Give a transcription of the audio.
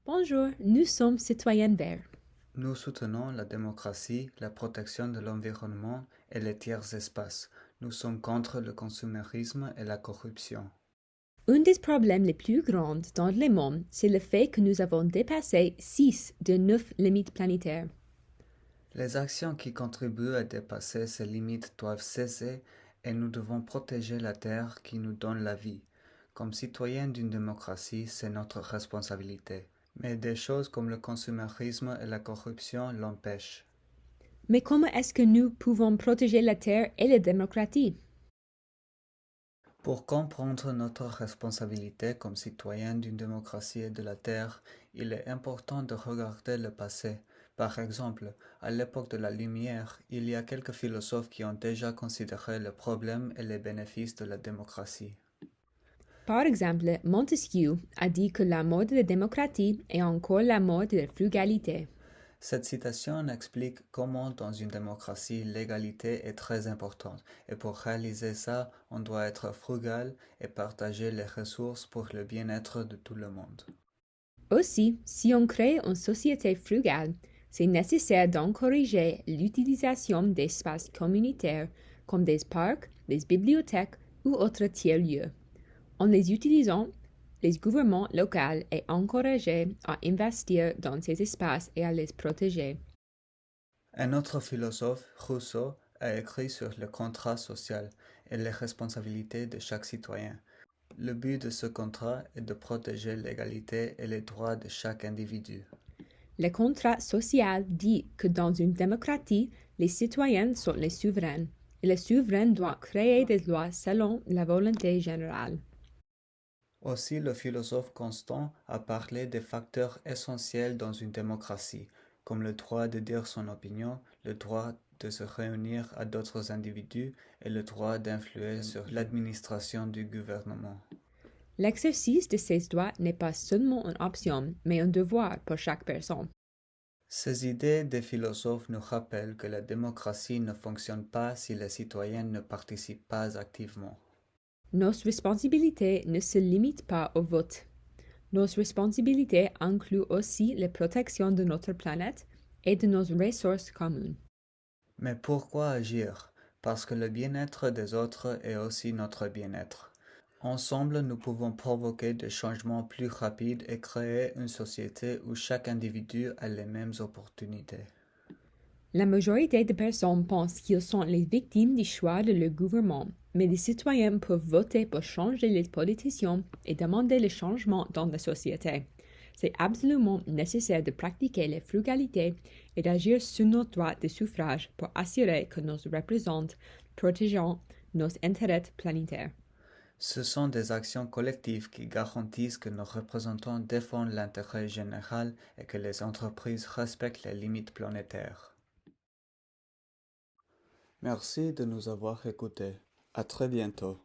Bonjour, nous sommes citoyens verts. Nous soutenons la démocratie, la protection de l'environnement et les tiers espaces. Nous sommes contre le consumérisme et la corruption. Un des problèmes les plus grands dans le monde, c'est le fait que nous avons dépassé 6 de 9 limites planétaires. Les actions qui contribuent à dépasser ces limites doivent cesser et nous devons protéger la terre qui nous donne la vie. Comme citoyens d'une démocratie, c'est notre responsabilité. Mais des choses comme le consumérisme et la corruption l'empêchent. Mais comment est-ce que nous pouvons protéger la Terre et la démocratie? Pour comprendre notre responsabilité comme citoyens d'une démocratie et de la Terre, il est important de regarder le passé. Par exemple, à l'époque de la Lumière, il y a quelques philosophes qui ont déjà considéré les problèmes et les bénéfices de la démocratie. Par exemple, Montesquieu a dit que la mode de la démocratie est encore la mode de la frugalité. Cette citation explique comment dans une démocratie l'égalité est très importante et pour réaliser ça, on doit être frugal et partager les ressources pour le bien-être de tout le monde. Aussi, si on crée une société frugale, c'est nécessaire d'encourager l'utilisation d'espaces communautaires comme des parcs, des bibliothèques ou autres tiers-lieux. En les utilisant, les gouvernements locaux est encouragés à investir dans ces espaces et à les protéger. Un autre philosophe, Rousseau, a écrit sur le contrat social et les responsabilités de chaque citoyen. Le but de ce contrat est de protéger l'égalité et les droits de chaque individu. Le contrat social dit que dans une démocratie, les citoyens sont les souverains et le souverain doit créer des lois selon la volonté générale. Aussi, le philosophe Constant a parlé des facteurs essentiels dans une démocratie, comme le droit de dire son opinion, le droit de se réunir à d'autres individus et le droit d'influer sur l'administration du gouvernement. L'exercice de ces droits n'est pas seulement une option, mais un devoir pour chaque personne. Ces idées des philosophes nous rappellent que la démocratie ne fonctionne pas si les citoyens ne participent pas activement. Nos responsabilités ne se limitent pas au vote. Nos responsabilités incluent aussi la protection de notre planète et de nos ressources communes. Mais pourquoi agir? Parce que le bien-être des autres est aussi notre bien-être. Ensemble, nous pouvons provoquer des changements plus rapides et créer une société où chaque individu a les mêmes opportunités. La majorité des personnes pensent qu'ils sont les victimes du choix de leur gouvernement, mais les citoyens peuvent voter pour changer les politiciens et demander le changement dans la société. C'est absolument nécessaire de pratiquer la frugalité et d'agir sur nos droits de suffrage pour assurer que nos représentants protègent nos intérêts planétaires. Ce sont des actions collectives qui garantissent que nos représentants défendent l'intérêt général et que les entreprises respectent les limites planétaires. Merci de nous avoir écoutés. À très bientôt.